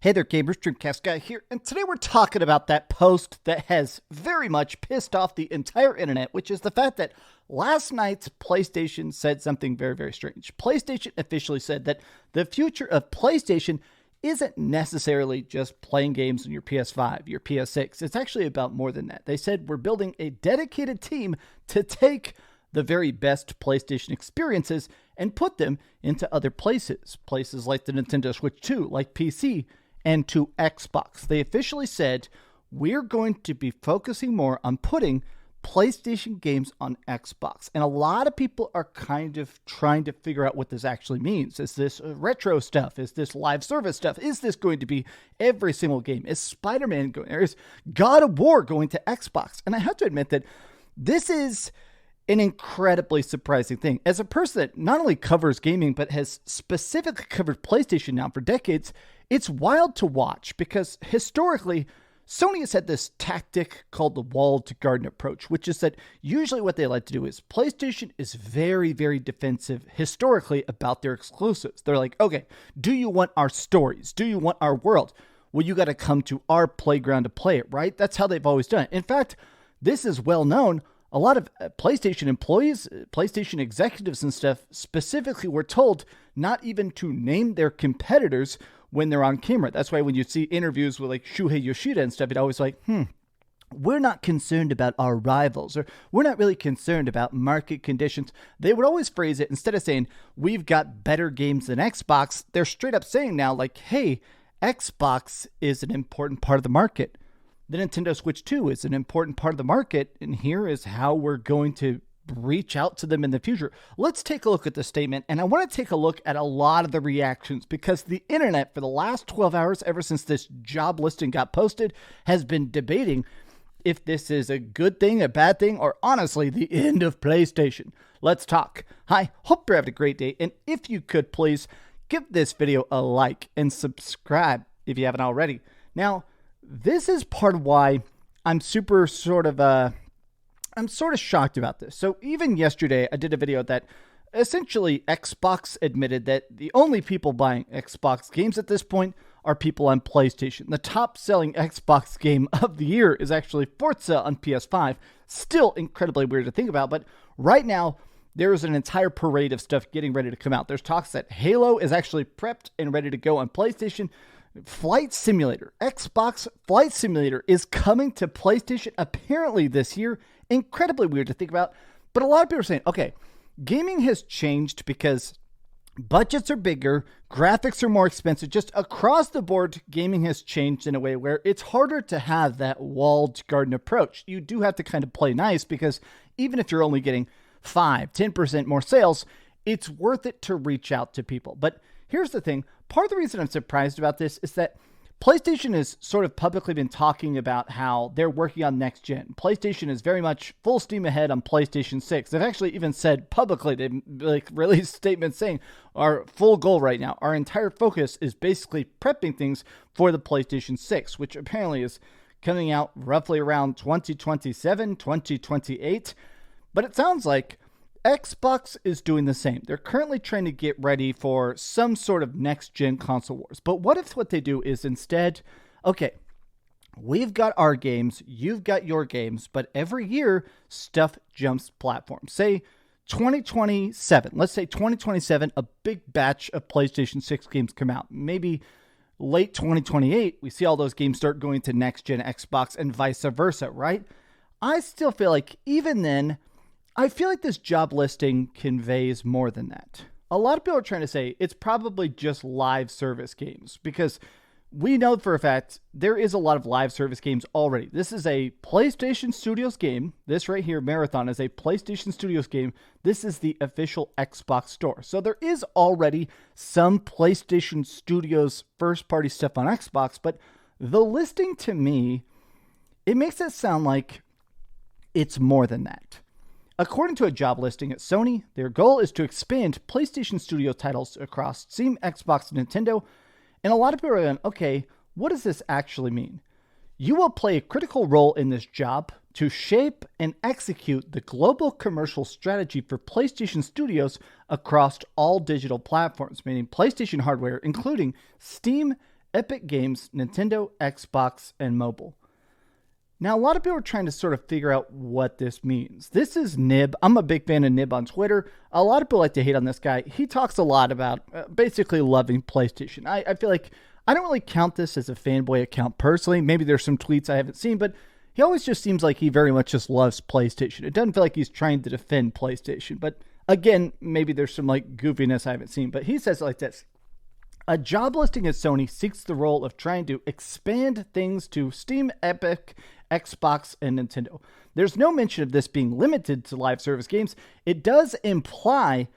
Hey there, gamers, DreamcastGuy here, and today we're talking about that post that has very much pissed off the entire internet, which is the fact that last night's PlayStation said something very, very strange. PlayStation officially said that the future of PlayStation isn't necessarily just playing games on your PS5, your PS6. It's actually about more than that. They said we're building a dedicated team to take the very best PlayStation experiences and put them into other places. Places like the Nintendo Switch 2, like PC, and to Xbox. They officially said, we're going to be focusing more on putting PlayStation games on Xbox. And a lot of people are kind of trying to figure out what this actually means. Is this retro stuff? Is this live service stuff? Is this going to be every single game? Is Spider-Man going, or is God of War going to Xbox? And I have to admit that this is an incredibly surprising thing. As a person that not only covers gaming, but has specifically covered PlayStation now for decades, it's wild to watch because historically, Sony has had this tactic called the walled garden approach, which is that usually what they like to do is PlayStation is very, very defensive historically about their exclusives. They're like, okay, do you want our stories? Do you want our world? Well, you got to come to our playground to play it, right? That's how they've always done it. In fact, this is well known. A lot of PlayStation employees, PlayStation executives and stuff specifically were told not even to name their competitors when they're on camera. That's why when you see interviews with like Shuhei Yoshida and stuff, it always like, we're not concerned about our rivals, or we're not really concerned about market conditions. They would always phrase it, instead of saying, we've got better games than Xbox, they're straight up saying now like, hey, Xbox is an important part of the market. The Nintendo Switch 2 is an important part of the market, and here is how we're going to reach out to them in the future. Let's take a look at the statement, and I want to take a look at a lot of the reactions because the internet for the last 12 hours, ever since this job listing got posted, has been debating if this is a good thing, a bad thing, or honestly, the end of PlayStation. Let's talk. Hi, hope you're having a great day, and if you could please give this video a like and subscribe if you haven't already. Now, this is part of why I'm sort of shocked about this. So even yesterday, I did a video that essentially Xbox admitted that the only people buying Xbox games at this point are people on PlayStation. The top selling Xbox game of the year is actually Forza on PS5. Still incredibly weird to think about, but right now, there is an entire parade of stuff getting ready to come out. There's talks that Halo is actually prepped and ready to go on PlayStation. Flight Simulator, Xbox Flight Simulator is coming to PlayStation apparently this year. Incredibly weird to think about. But a lot of people are saying, okay, gaming has changed because budgets are bigger, graphics are more expensive. Just across the board, gaming has changed in a way where it's harder to have that walled garden approach. You do have to kind of play nice because even if you're only getting 5-10% more sales, it's worth it to reach out to people. But here's the thing. Part of the reason I'm surprised about this is that PlayStation has sort of publicly been talking about how they're working on next gen. PlayStation is very much full steam ahead on PlayStation 6. They've actually even said publicly, they've released statements saying our full goal right now, our entire focus is basically prepping things for the PlayStation 6, which apparently is coming out roughly around 2027, 2028. But it sounds like Xbox is doing the same. They're currently trying to get ready for some sort of next-gen console wars. But what if what they do is instead, okay, we've got our games, you've got your games, but every year, stuff jumps platforms. Say 2027. Let's say 2027, a big batch of PlayStation 6 games come out. Maybe late 2028, we see all those games start going to next-gen Xbox and vice versa, right? I still feel like even then, I feel like this job listing conveys more than that. A lot of people are trying to say it's probably just live service games because we know for a fact there is a lot of live service games already. This is a PlayStation Studios game. This right here, Marathon, is a PlayStation Studios game. This is the official Xbox store. So there is already some PlayStation Studios first-party stuff on Xbox, but the listing to me, it makes it sound like it's more than that. According to a job listing at Sony, their goal is to expand PlayStation Studio titles across Steam, Xbox, and Nintendo. And a lot of people are going, okay, what does this actually mean? You will play a critical role in this job to shape and execute the global commercial strategy for PlayStation Studios across all digital platforms, meaning PlayStation hardware, including Steam, Epic Games, Nintendo, Xbox, and mobile. Now, a lot of people are trying to sort of figure out what this means. This is Nib. I'm a big fan of Nib on Twitter. A lot of people like to hate on this guy. He talks a lot about basically loving PlayStation. I feel like I don't really count this as a fanboy account personally. Maybe there's some tweets I haven't seen, but he always just seems like he very much just loves PlayStation. It doesn't feel like he's trying to defend PlayStation. But again, maybe there's some like goofiness I haven't seen. But he says it like this. A job listing at Sony seeks the role of trying to expand things to Steam, Epic, Xbox, and Nintendo. There's no mention of this being limited to live service games. It does imply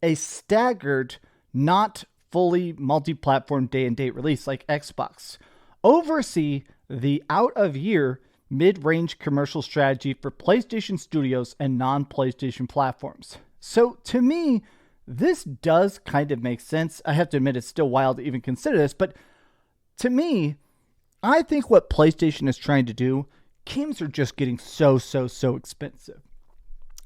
a staggered, not fully multi-platform day-and-date release like Xbox. Oversee the out-of-year mid-range commercial strategy for PlayStation Studios and non-PlayStation platforms. So to me, this does kind of make sense. I have to admit it's still wild to even consider this, but to me, I think what PlayStation is trying to do, games are just getting so expensive.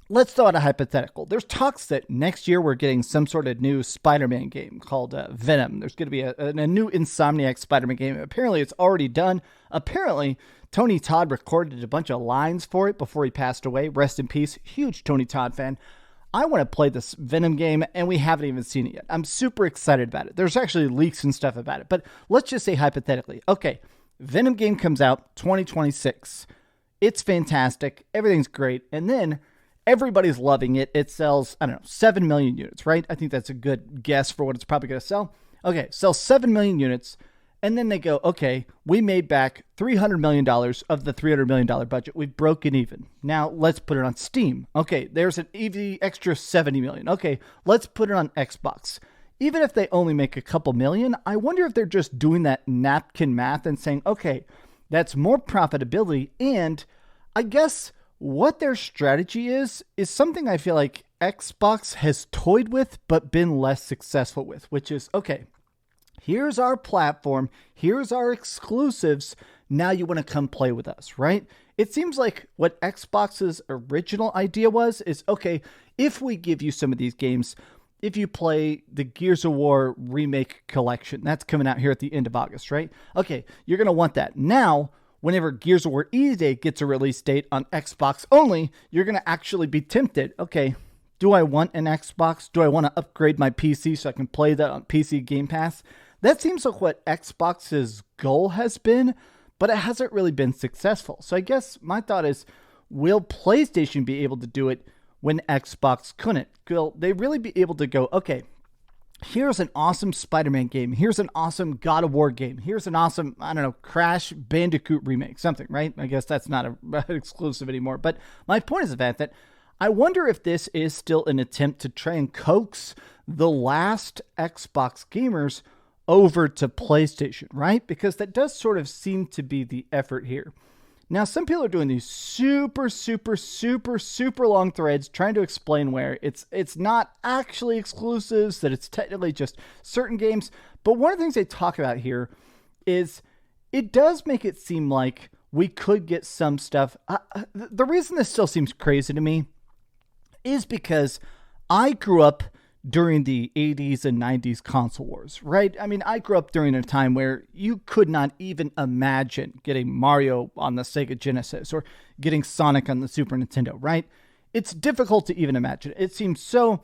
Let's throw out a hypothetical. There's talks that next year we're getting some sort of new Spider-Man game called Venom. There's going to be a new Insomniac Spider-Man game. Apparently it's already done. Apparently Tony Todd recorded a bunch of lines for it before he passed away. Rest in peace. Huge Tony Todd fan. I want to play this Venom game, and we haven't even seen it yet. I'm super excited about it. There's actually leaks and stuff about it. But let's just say hypothetically. Okay, Venom game comes out 2026. It's fantastic. Everything's great. And then everybody's loving it. It sells, 7 million units, right? I think that's a good guess for what it's probably going to sell. Okay, sells 7 million units. And then they go, okay, we made back $300 million of the $300 million budget. We've broken even. Now let's put it on Steam. Okay, there's an extra 70 million. Okay, let's put it on Xbox. Even if they only make a couple million, I wonder if they're just doing that napkin math and saying, okay, that's more profitability. And I guess what their strategy is something I feel like Xbox has toyed with but been less successful with, which is, okay, here's our platform. Here's our exclusives. Now you want to come play with us, right? It seems like what Xbox's original idea is, okay, if we give you some of these games, if you play the Gears of War Remake Collection, that's coming out here at the end of August, right? Okay, you're going to want that. Now, whenever Gears of War E-Day gets a release date on Xbox only, you're going to actually be tempted. Okay, do I want an Xbox? Do I want to upgrade my PC so I can play that on PC Game Pass? That seems like what Xbox's goal has been, but it hasn't really been successful. So I guess my thought is, will PlayStation be able to do it when Xbox couldn't? Will they really be able to go, okay, here's an awesome Spider-Man game. Here's an awesome God of War game. Here's an awesome, Crash Bandicoot remake, something, right? I guess that's not an exclusive anymore. But my point is the fact that I wonder if this is still an attempt to try and coax the last Xbox gamers over to PlayStation, right? Because that does sort of seem to be the effort here. Now, some people are doing these super long threads trying to explain where it's not actually exclusives, that it's technically just certain games. But one of the things they talk about here is it does make it seem like we could get some stuff. The reason this still seems crazy to me is because I grew up during the 80s and 90s console wars, right? I mean, I grew up during a time where you could not even imagine getting Mario on the Sega Genesis or getting Sonic on the Super Nintendo, right? It's difficult to even imagine. It seems so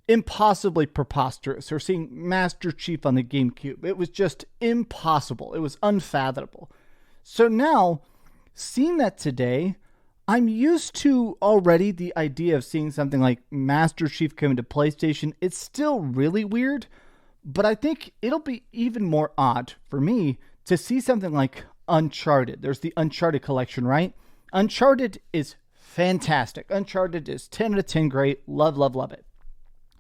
impossibly preposterous. Or seeing Master Chief on the GameCube. It was just impossible. It was unfathomable. So now, seeing that today, I'm used to already the idea of seeing something like Master Chief coming to PlayStation. It's still really weird, but I think it'll be even more odd for me to see something like Uncharted. There's the Uncharted collection, right? Uncharted is fantastic. Uncharted is 10 out of 10 great. Love it.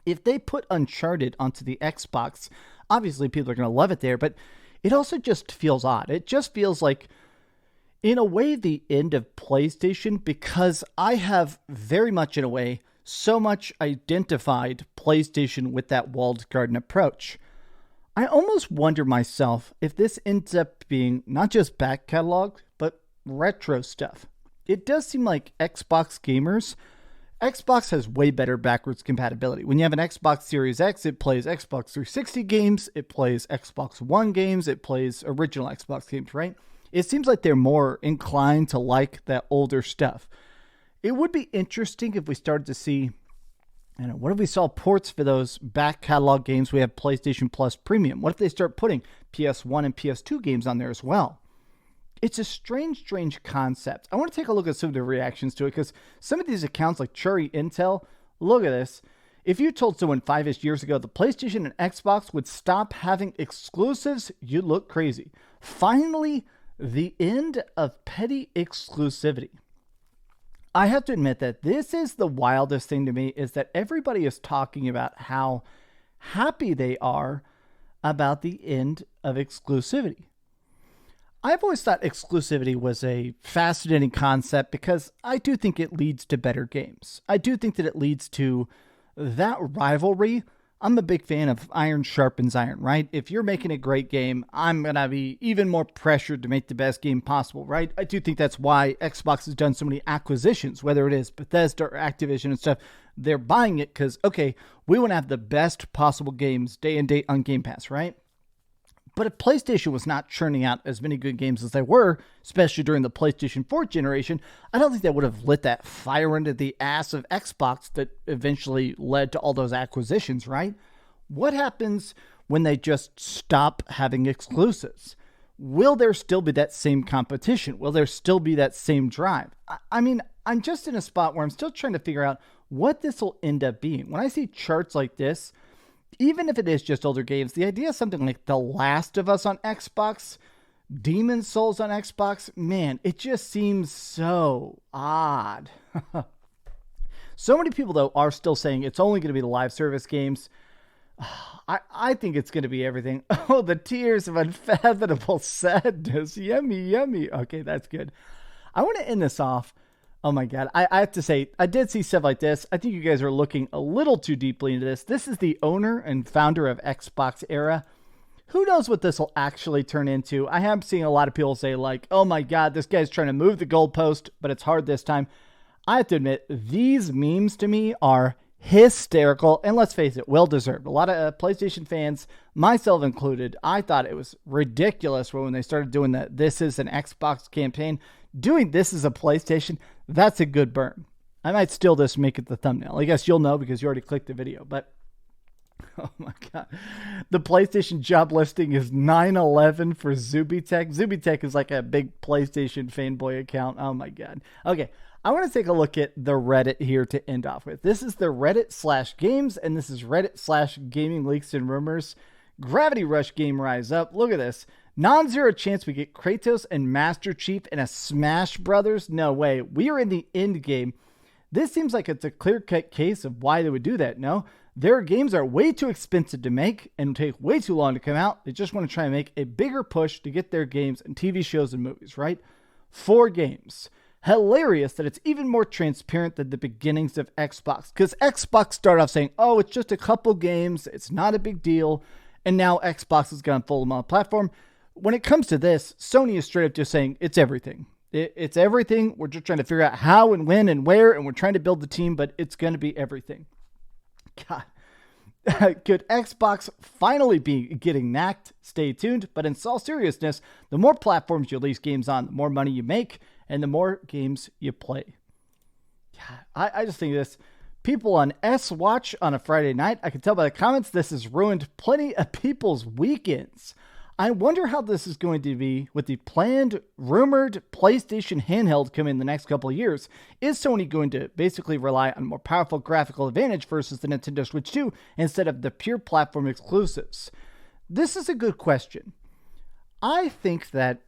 If they put Uncharted onto the Xbox, obviously people are going to love it there, but it also just feels odd. It just feels like, in a way, the end of PlayStation, because I have very much, in a way, so much identified PlayStation with that walled garden approach. I almost wonder myself if this ends up being not just back catalog, but retro stuff. It does seem like Xbox gamers, Xbox has way better backwards compatibility. When you have an Xbox Series X, it plays Xbox 360 games, it plays Xbox One games, it plays original Xbox games, right? It seems like they're more inclined to like that older stuff. It would be interesting if we started to see, what if we saw ports for those back catalog games we have PlayStation Plus Premium? What if they start putting PS1 and PS2 games on there as well? It's a strange concept. I want to take a look at some of the reactions to it because some of these accounts like Churi Intel, look at this. If you told someone 5-ish years ago the PlayStation and Xbox would stop having exclusives, you'd look crazy. Finally, the end of petty exclusivity. I have to admit that this is the wildest thing to me, is that everybody is talking about how happy they are about the end of exclusivity. I've always thought exclusivity was a fascinating concept because I do think it leads to better games. I do think that it leads to that rivalry. I'm a big fan of iron sharpens iron, right? If you're making a great game, I'm going to be even more pressured to make the best game possible, right? I do think that's why Xbox has done so many acquisitions, whether it is Bethesda or Activision and stuff. They're buying it because, okay, we want to have the best possible games day and date on Game Pass, right? But if PlayStation was not churning out as many good games as they were, especially during the PlayStation 4 generation, I don't think that would have lit that fire into the ass of Xbox that eventually led to all those acquisitions, right? What happens when they just stop having exclusives? Will there still be that same competition? Will there still be that same drive? I mean, I'm just in a spot where I'm still trying to figure out what this will end up being. When I see charts like this, even if it is just older games, the idea of something like The Last of Us on Xbox, Demon's Souls on Xbox, man, it just seems so odd. So many people, though, are still saying it's only going to be the live service games. I think it's going to be everything. Oh, the tears of unfathomable sadness. Yummy, yummy. Okay, that's good. I want to end this off. Oh my God. I have to say, I did see stuff like this. I think you guys are looking a little too deeply into this. This is the owner and founder of Xbox Era. Who knows what this will actually turn into? I am seeing a lot of people say like, oh my God, this guy's trying to move the goalpost, but it's hard this time. I have to admit, these memes to me are hysterical. And let's face it, well-deserved. A lot of PlayStation fans, myself included, I thought it was ridiculous when they started doing that This Is an Xbox campaign. Doing This Is a PlayStation, that's a good burn. I might steal this and make it the thumbnail. I guess you'll know because you already clicked the video. But, oh my God. The PlayStation job listing is 9/11 for Zubitech. Zubitech is like a big PlayStation fanboy account. Oh my God. Okay, I want to take a look at the Reddit here to end off with. This is the Reddit/games, and this is Reddit/gaming leaks and rumors. Gravity Rush game rise up. Look at this. Non-zero chance we get Kratos and Master Chief in a Smash Brothers? No way. We are in the end game. This seems like it's a clear-cut case of why they would do that, no? Their games are way too expensive to make and take way too long to come out. They just want to try and make a bigger push to get their games and TV shows and movies, right? 4 games. Hilarious that it's even more transparent than the beginnings of Xbox. Because Xbox started off saying, oh, it's just a couple games. It's not a big deal. And now Xbox has gone full multi-platform. When it comes to this, Sony is straight up just saying it's everything. It's everything. We're just trying to figure out how and when and where, and we're trying to build the team, but it's going to be everything. God. Could Xbox finally be getting knacked? Stay tuned. But in all seriousness, the more platforms you release games on, the more money you make, and the more games you play. God, I just think this. People on S-Watch on a Friday night, I can tell by the comments, this has ruined plenty of people's weekends. I wonder how this is going to be with the planned, rumored PlayStation handheld coming in the next couple of years. Is Sony going to basically rely on more powerful graphical advantage versus the Nintendo Switch 2 instead of the pure platform exclusives? This is a good question. I think that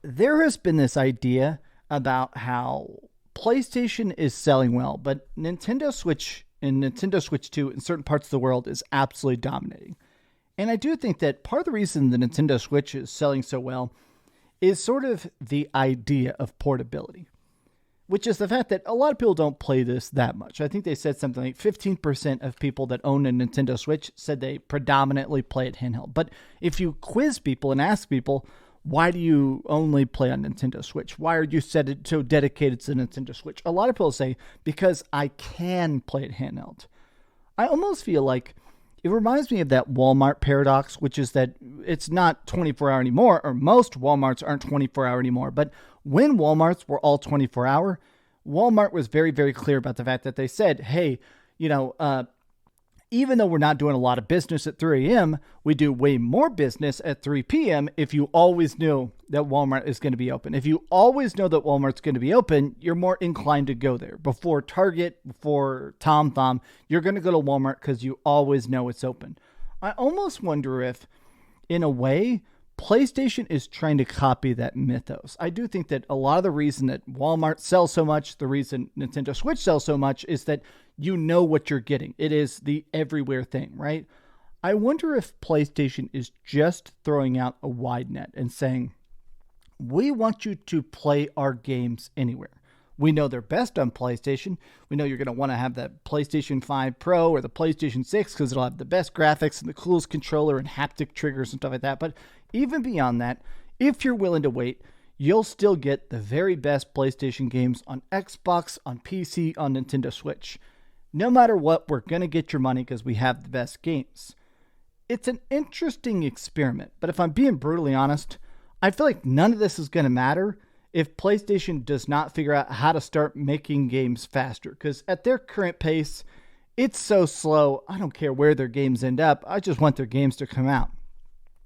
there has been this idea about how PlayStation is selling well, but Nintendo Switch and Nintendo Switch 2 in certain parts of the world is absolutely dominating. And I do think that part of the reason the Nintendo Switch is selling so well is sort of the idea of portability, which is the fact that a lot of people don't play this that much. I think they said something like 15% of people that own a Nintendo Switch said they predominantly play it handheld. But if you quiz people and ask people, why do you only play on Nintendo Switch? Why are you so dedicated to Nintendo Switch? A lot of people say, because I can play it handheld. I almost feel like it reminds me of that Walmart paradox, which is that it's not 24-hour anymore, or most Walmarts aren't 24-hour anymore. But when Walmarts were all 24-hour, Walmart was very, very clear about the fact that they said, hey, even though we're not doing a lot of business at 3 a.m., we do way more business at 3 p.m. if you always know that Walmart is going to be open. If you always know that Walmart's going to be open, you're more inclined to go there. Before Target, before Tom Thumb, you're going to go to Walmart because you always know it's open. I almost wonder if, in a way, PlayStation is trying to copy that mythos. I do think that a lot of the reason that Walmart sells so much, the reason Nintendo Switch sells so much, is that you know what you're getting. It is the everywhere thing, right? I wonder if PlayStation is just throwing out a wide net and saying, we want you to play our games anywhere. We know they're best on PlayStation. We know you're going to want to have that PlayStation 5 Pro or the PlayStation 6 because it'll have the best graphics and the coolest controller and haptic triggers and stuff like that. But even beyond that, if you're willing to wait, you'll still get the very best PlayStation games on Xbox, on PC, on Nintendo Switch. No matter what, we're going to get your money because we have the best games. It's an interesting experiment, but if I'm being brutally honest, I feel like none of this is going to matter if PlayStation does not figure out how to start making games faster. Because at their current pace, it's so slow. I don't care where their games end up. I just want their games to come out.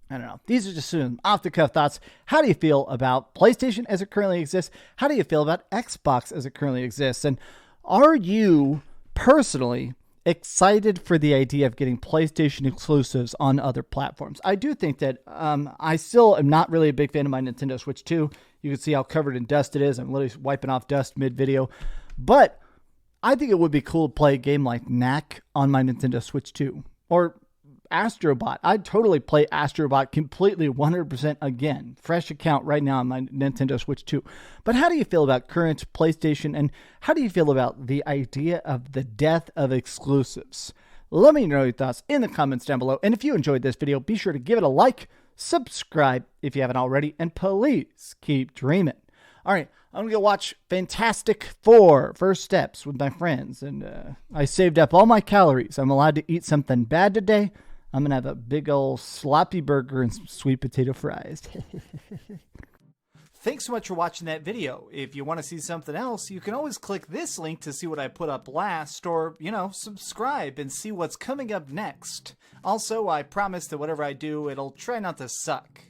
I don't know. These are just some off-the-cuff thoughts. How do you feel about PlayStation as it currently exists? How do you feel about Xbox as it currently exists? And are you personally excited for the idea of getting PlayStation exclusives on other platforms? I do think that I still am not really a big fan of my Nintendo Switch 2. You can see how covered in dust it is. I'm literally wiping off dust mid-video. But I think it would be cool to play a game like Knack on my Nintendo Switch 2. Or Astrobot. I'd totally play Astrobot completely 100% again. Fresh account right now on my Nintendo Switch 2. But how do you feel about current PlayStation, and how do you feel about the idea of the death of exclusives? Let me know your thoughts in the comments down below. And if you enjoyed this video, be sure to give it a like, subscribe if you haven't already, and please keep dreaming. All right, I'm going to go watch Fantastic Four First Steps with my friends. And I saved up all my calories. I'm allowed to eat something bad today. I'm going to have a big old sloppy burger and some sweet potato fries. Thanks so much for watching that video. If you want to see something else, you can always click this link to see what I put up last, or, subscribe and see what's coming up next. Also, I promise that whatever I do, it'll try not to suck.